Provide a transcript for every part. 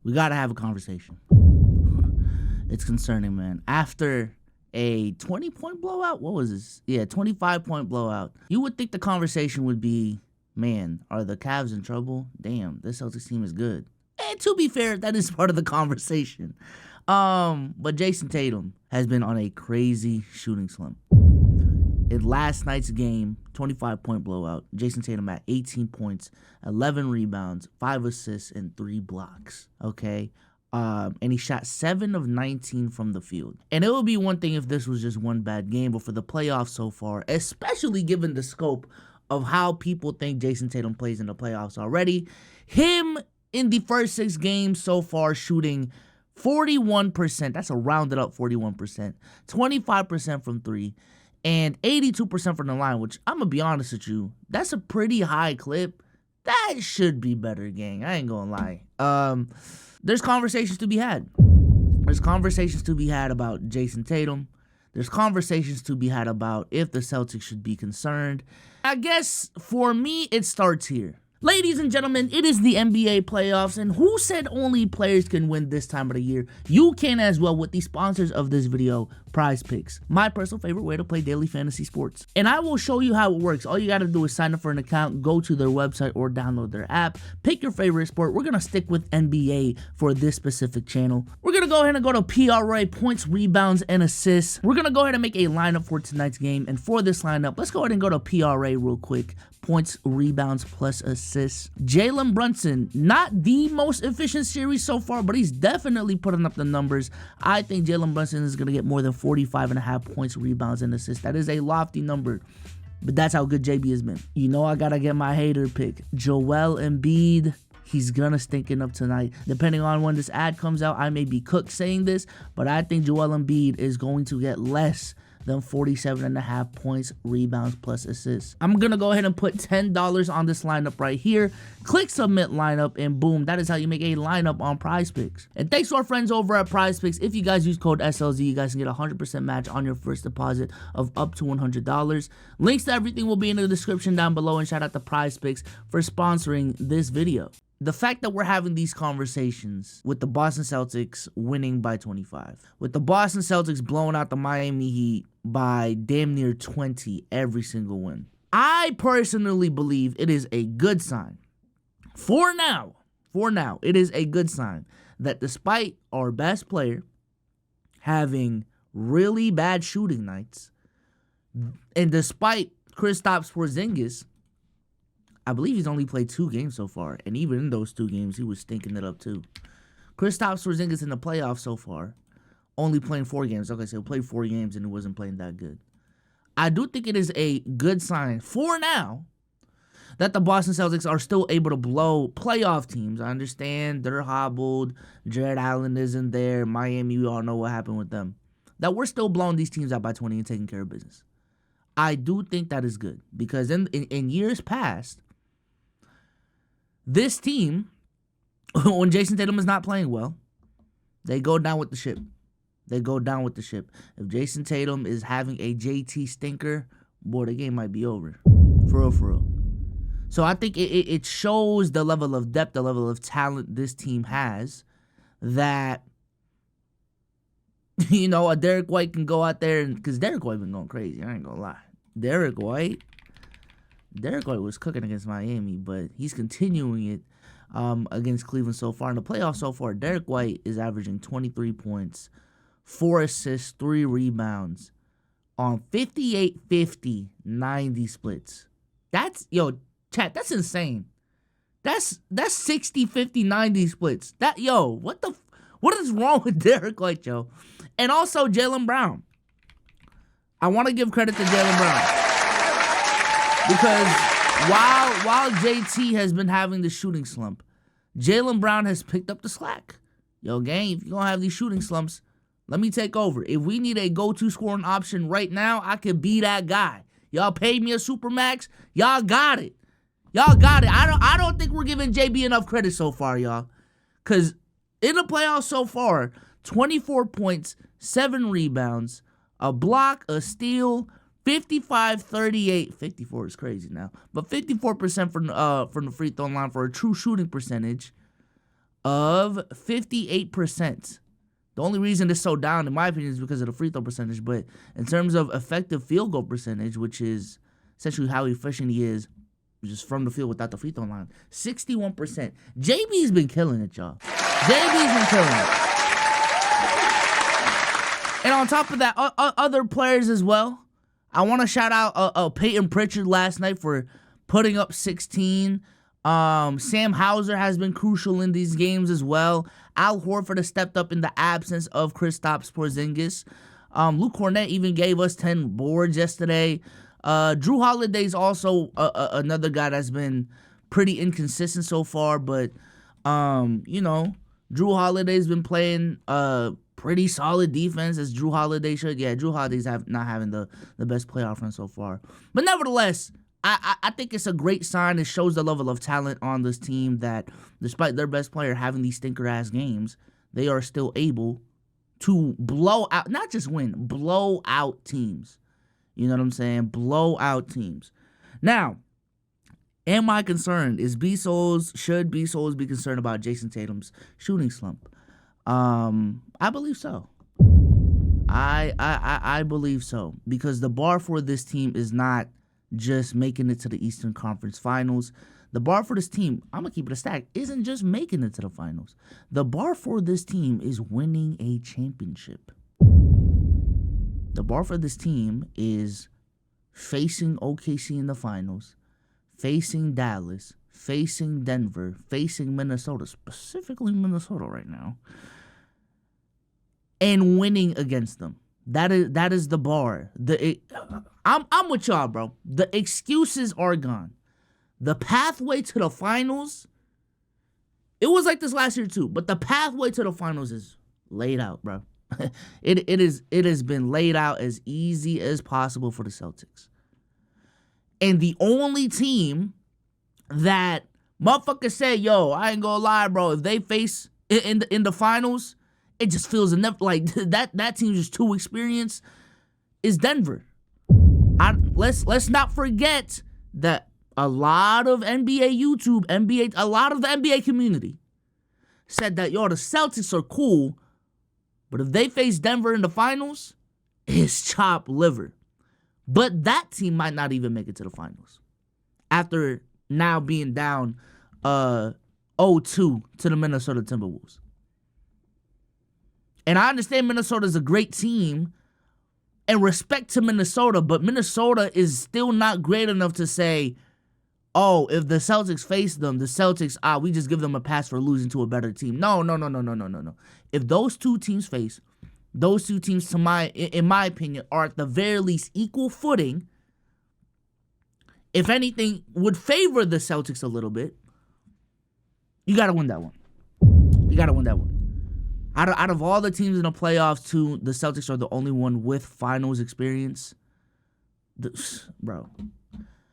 We got to have a conversation. It's concerning, man. After a 20-point blowout, what was this? Yeah, 25-point blowout. You would think the conversation would be, man, are the Cavs in trouble? Damn, this Celtics team is good. And to be fair, that is part of the conversation. But Jayson Tatum has been on a crazy shooting slump. In last night's game, 25-point blowout, Jayson Tatum had 18 points, 11 rebounds, 5 assists, and 3 blocks, okay? And he shot 7 of 19 from the field. And it would be one thing if this was just one bad game, but for the playoffs so far, especially given the scope of how people think Jayson Tatum plays in the playoffs already, him in the first 6 games so far shooting 41%, that's a rounded up 41%, 25% from 3, and 82% from the line, which I'm going to be honest with you, that's a pretty high clip. That should be better, gang. I ain't going to lie. There's conversations to be had. There's conversations to be had about Jayson Tatum. There's conversations to be had about if the Celtics should be concerned. I guess for me, it starts here. Ladies and gentlemen, it is the NBA playoffs, and who said only players can win this time of the year? You can as well with the sponsors of this video, PrizePicks, my personal favorite way to play daily fantasy sports. And I will show you how it works. All you got to do is sign up for an account, go to their website, or download their app. Pick your favorite sport. We're going to stick with NBA for this specific channel. We're going to go ahead and go to PRA, points, rebounds, and assists. We're going to go ahead and make a lineup for tonight's game. And for this lineup, let's go ahead and go to PRA real quick. Points, rebounds, plus assists. Jalen Brunson, not the most efficient series so far, but he's definitely putting up the numbers. I think Jalen Brunson is going to get more than 45.5 points, rebounds, and assists. That is a lofty number, but that's how good JB has been. You know I got to get my hater pick. Joel Embiid, he's going to stink it up tonight. Depending on when this ad comes out, I may be cooked saying this, but I think Joel Embiid is going to get less than 47.5 points, rebounds, plus assists. I'm going to go ahead and put $10 on this lineup right here. Click submit lineup, and boom, that is how you make a lineup on PrizePicks. And thanks to our friends over at PrizePicks. If you guys use code SLZ, you guys can get a 100% match on your first deposit of up to $100. Links to everything will be in the description down below, and shout out to PrizePicks for sponsoring this video. The fact that we're having these conversations with the Boston Celtics winning by 25, with the Boston Celtics blowing out the Miami Heat by damn near 20 every single win, I personally believe it is a good sign. For now, it is a good sign that despite our best player having really bad shooting nights, and despite Kristaps Porzingis, I believe he's only played 2 games so far, and even in those 2 games, he was stinking it up too. Kristaps Porzingis in the playoffs so far, only playing 4 games. Okay, so he played 4 games and he wasn't playing that good. I do think it is a good sign for now that the Boston Celtics are still able to blow playoff teams. I understand they're hobbled. Jared Allen isn't there. Miami, we all know what happened with them. That we're still blowing these teams out by 20 and taking care of business. I do think that is good because in years past, this team, when Jayson Tatum is not playing well, they go down with the ship. They go down with the ship. If Jayson Tatum is having a JT stinker, boy, the game might be over. For real. So I think it shows the level of depth, the level of talent this team has, that, you know, a Derek White can go out there, and because Derek White been going crazy, I ain't gonna lie. Derek White was cooking against Miami, but he's continuing it against Cleveland so far. In the playoffs so far, Derek White is averaging 23 points, 4 assists, 3 rebounds on 58, 50, 90 splits. That's, yo, chat, that's insane. That's 60, 50, 90 splits. What is wrong with Derek White, yo? And also Jaylen Brown. I want to give credit to Jaylen Brown because while JT has been having the shooting slump, Jaylen Brown has picked up the slack. Yo, gang, if you're going to have these shooting slumps, let me take over. If we need a go-to scoring option right now, I could be that guy. Y'all paid me a supermax. Y'all got it. I don't think we're giving JB enough credit so far, y'all. Because in the playoffs so far, 24 points, 7 rebounds, a block, a steal, 55, 38. 54 is crazy now. But 54% from the free throw line for a true shooting percentage. of 58%. The only reason it's so down, in my opinion, is because of the free throw percentage. But in terms of effective field goal percentage, which is essentially how efficient he is just from the field without the free throw line, 61%. JB's been killing it, y'all. JB's been killing it. And on top of that, other players as well. I want to shout out Peyton Pritchard last night for putting up 16. Sam Hauser has been crucial in these games as well. Al Horford has stepped up in the absence of Kristaps Porzingis. Luke Cornett even gave us 10 boards yesterday. Drew Holiday's also another guy that's been pretty inconsistent so far, but Drew Holiday's been playing pretty solid defense, as Drew Holiday should. Yeah, Drew Holiday's not having the best playoff run so far. But nevertheless, I think it's a great sign. It shows the level of talent on this team that despite their best player having these stinker-ass games, they are still able to blow out, not just win, blow out teams. You know what I'm saying? Blow out teams. Now, am I concerned? Should BSOLZ be concerned about Jayson Tatum's shooting slump? I believe so. I believe so, because the bar for this team is not just making it to the Eastern Conference Finals. The bar for this team, I'm going to keep it a stack, isn't just making it to the finals. The bar for this team is winning a championship. The bar for this team is facing OKC in the finals, facing Dallas, facing Denver, facing Minnesota, specifically Minnesota right now, and winning against them. That is the bar. I'm with y'all, bro. The excuses are gone. The pathway to the finals, it was like this last year too, but the pathway to the finals is laid out, bro. It has been laid out as easy as possible for the Celtics. And the only team that motherfuckers say, yo, I ain't gonna lie, bro, if they face in the finals, it just feels enough like that team's just too experienced, is Denver. Let's not forget that a lot of NBA YouTube, a lot of the NBA community said that, yo, the Celtics are cool, but if they face Denver in the finals, it's chopped liver. But that team might not even make it to the finals after now being down 0-2 to the Minnesota Timberwolves. And I understand Minnesota's a great team, and respect to Minnesota, but Minnesota is still not great enough to say, oh, if the Celtics face them, the Celtics, we just give them a pass for losing to a better team. No. If those two teams face, those two teams, in my opinion, are at the very least equal footing. If anything, would favor the Celtics a little bit. You got to win that one. Out of all the teams in the playoffs, too, the Celtics are the only one with finals experience. Bro.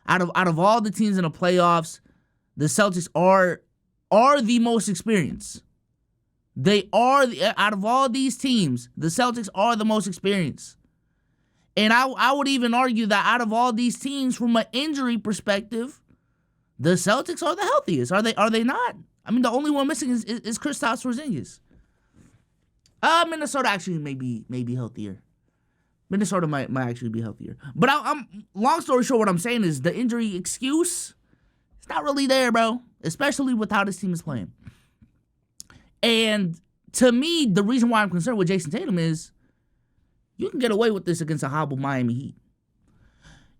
Out of all the teams in the playoffs, the Celtics are the most experienced. They are, out of all these teams, the Celtics are the most experienced. And I would even argue that out of all these teams, from an injury perspective, the Celtics are the healthiest. Are they not? I mean, the only one missing is Kristaps Porzingis. Minnesota actually may be healthier. Minnesota might actually be healthier. But I'm long story short, what I'm saying is the injury excuse, it's not really there, bro. Especially with how this team is playing. And to me, the reason why I'm concerned with Jayson Tatum is you can get away with this against a hobbled Miami Heat.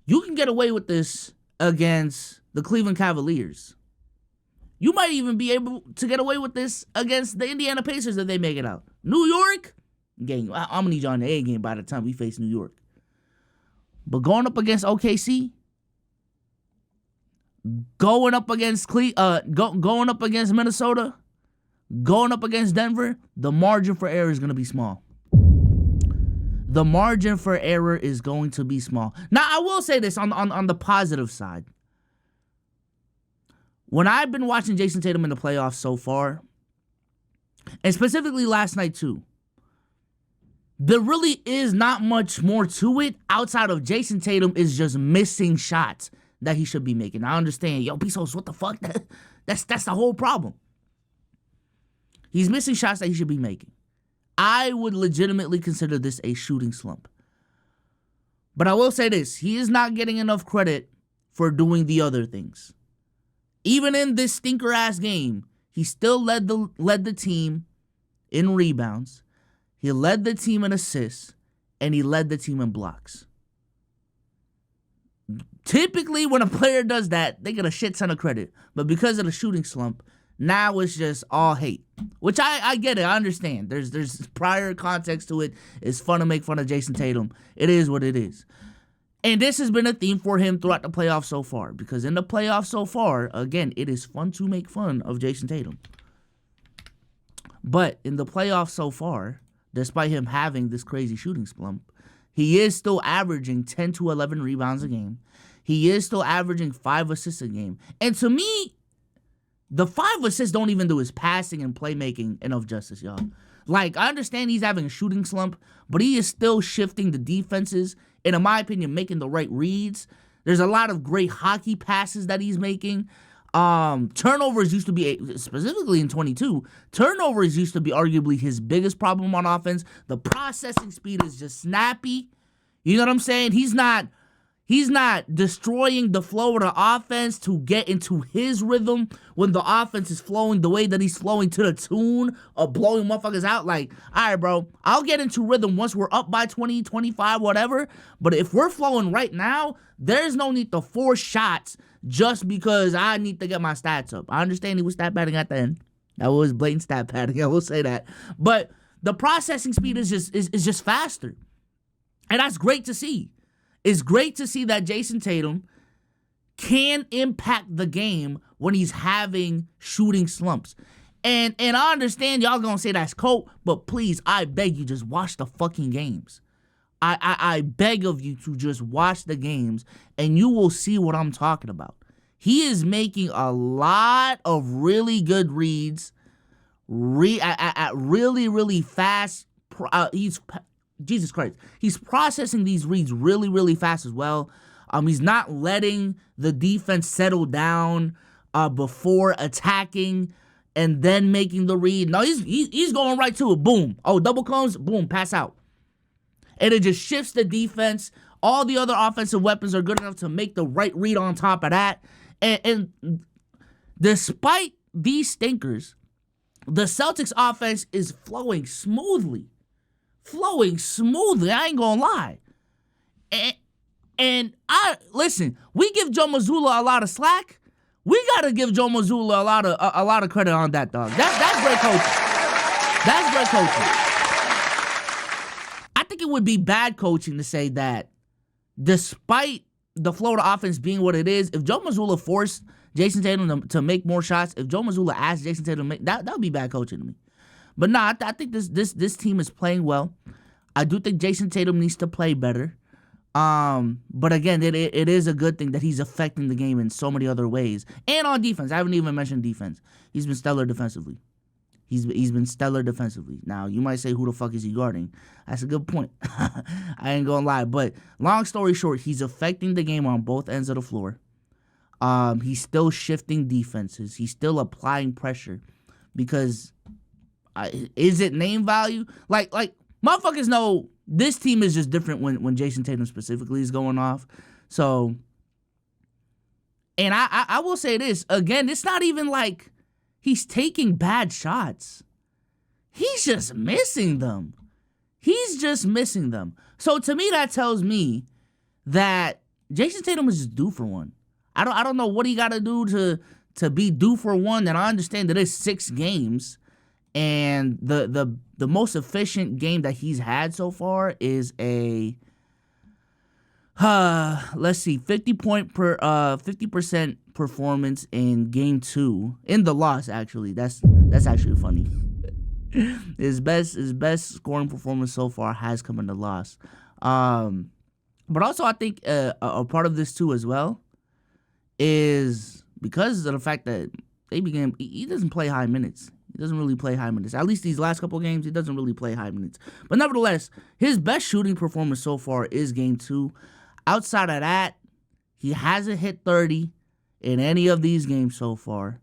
You can get away with this against the Cleveland Cavaliers. You might even be able to get away with this against the Indiana Pacers if they make it out. New York, gang, I'm going to need you on the A game by the time we face New York. But going up against OKC, going up against going up against Minnesota, going up against Denver, the margin for error is going to be small. The margin for error is going to be small. Now, I will say this on the positive side. When I've been watching Jayson Tatum in the playoffs so far, and specifically last night too, there really is not much more to it outside of Jayson Tatum is just missing shots that he should be making. I understand, yo, BSOLZ, what the fuck? That's the whole problem. He's missing shots that he should be making. I would legitimately consider this a shooting slump. But I will say this, he is not getting enough credit for doing the other things. Even in this stinker-ass game, he still led the team in rebounds. He led the team in assists, and he led the team in blocks. Typically, when a player does that, they get a shit ton of credit. But because of the shooting slump, now it's just all hate. Which I get it. I understand. There's prior context to it. It's fun to make fun of Jayson Tatum. It is what it is. And this has been a theme for him throughout the playoffs so far. Because in the playoffs so far, again, it is fun to make fun of Jayson Tatum. But in the playoffs so far, despite him having this crazy shooting slump, he is still averaging 10 to 11 rebounds a game. He is still averaging 5 assists a game. And to me, the 5 assists don't even do his passing and playmaking enough justice, y'all. Like, I understand he's having a shooting slump, but he is still shifting the defenses and, in my opinion, making the right reads. There's a lot of great hockey passes that he's making. Turnovers used to be, specifically in 22, turnovers used to be arguably his biggest problem on offense. The processing speed is just snappy. You know what I'm saying? He's not destroying the flow of the offense to get into his rhythm when the offense is flowing the way that he's flowing to the tune of blowing motherfuckers out. Like, all right, bro, I'll get into rhythm once we're up by 20, 25, whatever. But if we're flowing right now, there's no need to force shots just because I need to get my stats up. I understand he was stat padding at the end. That was blatant stat padding, I will say that. But the processing speed is just faster. And that's great to see. It's great to see that Jayson Tatum can impact the game when he's having shooting slumps. And I understand y'all gonna say that's cold, but please, I beg you, just watch the fucking games. I beg of you to just watch the games, and you will see what I'm talking about. He is making a lot of really good reads, at really, really fast. Jesus Christ. He's processing these reads really, really fast as well. He's not letting the defense settle down before attacking and then making the read. No, he's going right to it. Boom. Oh, double comes. Boom. Pass out. And it just shifts the defense. All the other offensive weapons are good enough to make the right read on top of that. And despite these stinkers, the Celtics offense is flowing smoothly. I ain't gonna lie. And listen, we give Joe Mazzulla a lot of slack. We gotta give Joe Mazzulla a lot of credit on that, dog. That's great coaching. That's great coaching. I think it would be bad coaching to say that despite the flow of the offense being what it is, if Joe Mazzulla forced Jayson Tatum to make more shots, if Joe Mazzulla asked Jayson Tatum to make that would be bad coaching to me. But nah, I think this team is playing well. I do think Jayson Tatum needs to play better. But again, it is a good thing that he's affecting the game in so many other ways. And on defense, I haven't even mentioned defense. He's been stellar defensively. He's been stellar defensively. Now, you might say, who the fuck is he guarding? That's a good point. I ain't gonna lie. But long story short, he's affecting the game on both ends of the floor. He's still shifting defenses. He's still applying pressure. Because is it name value? Like motherfuckers know this team is just different when Jayson Tatum specifically is going off. So, and I will say this, again, it's not even like he's taking bad shots. He's just missing them. So to me, that tells me that Jayson Tatum is just due for one. I don't know what he got to do to be due for one. And I understand that it's 6 games. And the most efficient game that he's had so far is a 50% performance in game 2 in the loss. Actually, that's actually funny. His best scoring performance so far has come in the loss. But also I think a part of this too as well is because of the fact that he doesn't play high minutes. He doesn't really play high minutes. At least these last couple games, he doesn't really play high minutes. But nevertheless, his best shooting performance so far is game 2. Outside of that, he hasn't hit 30 in any of these games so far.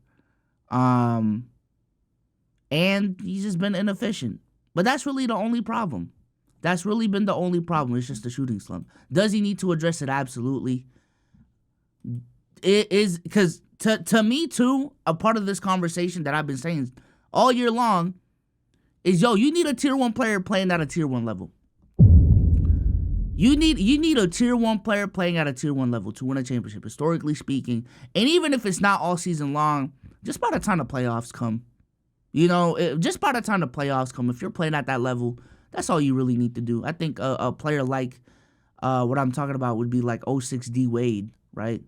And he's just been inefficient. But that's really the only problem. That's really been the only problem. It's just the shooting slump. Does he need to address it? Absolutely. It is, because to me, too, a part of this conversation that I've been saying all year long is, you need a tier 1 player playing at a tier 1 level. You need a tier 1 player playing at a tier 1 level to win a championship, historically speaking. And even if it's not all season long, just by the time the playoffs come, just by the time the playoffs come, if you're playing at that level, that's all you really need to do. I think a player like what I'm talking about would be like 06 D Wade, right?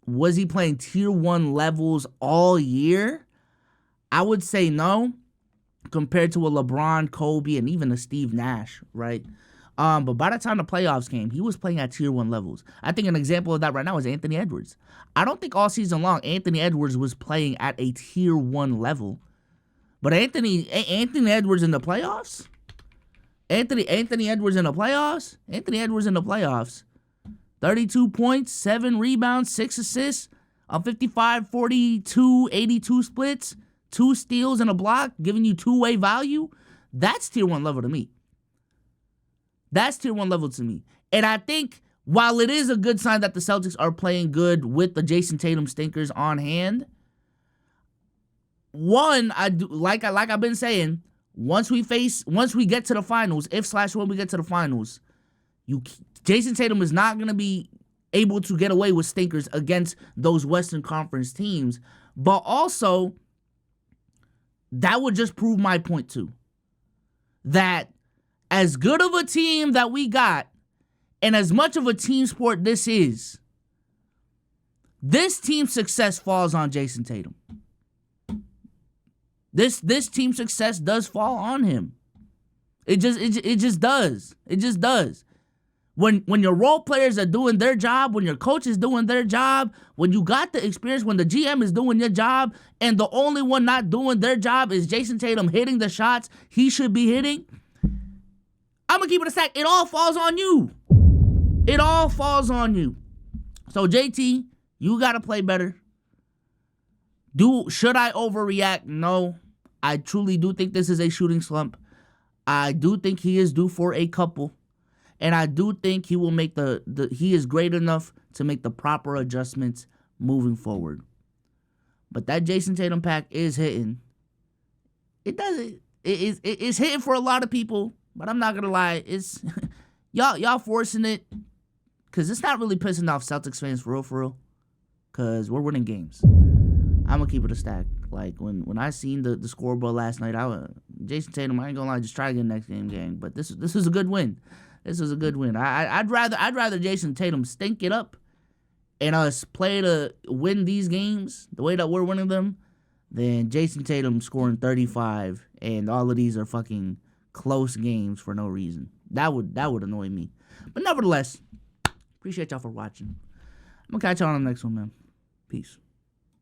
Was he playing tier 1 levels all year? I would say no, compared to a LeBron, Kobe, and even a Steve Nash, right? But by the time the playoffs came, he was playing at tier 1 levels. I think an example of that right now is Anthony Edwards. I don't think all season long Anthony Edwards was playing at a tier 1 level. But Anthony Edwards in the playoffs? Anthony Edwards in the playoffs? Anthony Edwards in the playoffs. 32 points, 7 rebounds, 6 assists, on 55, 42, 82 splits, 2 steals and a block, giving you two-way value. That's tier 1 level to me. That's tier 1 level to me. And I think while it is a good sign that the Celtics are playing good with the Jayson Tatum stinkers on hand, one, I do like I've been saying, once we get to the finals, when we get to the finals, Jayson Tatum is not going to be able to get away with stinkers against those Western Conference teams. But also, that would just prove my point too. That as good of a team that we got, and as much of a team sport this is, this team's success falls on Jayson Tatum. This team's success does fall on him. It just does. It just does. When your role players are doing their job, when your coach is doing their job, when you got the experience, when the GM is doing your job, and the only one not doing their job is Jayson Tatum hitting the shots he should be hitting, I'm going to keep it a stack. It all falls on you. It all falls on you. So, JT, you got to play better. Should I overreact? No. I truly do think this is a shooting slump. I do think he is due for a couple. And I do think he will make he is great enough to make the proper adjustments moving forward. But that Jayson Tatum pack is hitting. It's hitting for a lot of people, but I'm not gonna lie, it's y'all forcing it, cause it's not really pissing off Celtics fans for real. Cause we're winning games. I'm gonna keep it a stack. Like when I seen the scoreboard last night, Jayson Tatum, I ain't gonna lie, just try again next game, gang. But this was a good win. This was a good win. I'd rather Jayson Tatum stink it up and us play to win these games the way that we're winning them than Jayson Tatum scoring 35 and all of these are fucking close games for no reason. That would annoy me. But nevertheless, appreciate y'all for watching. I'm gonna catch y'all on the next one, man. Peace.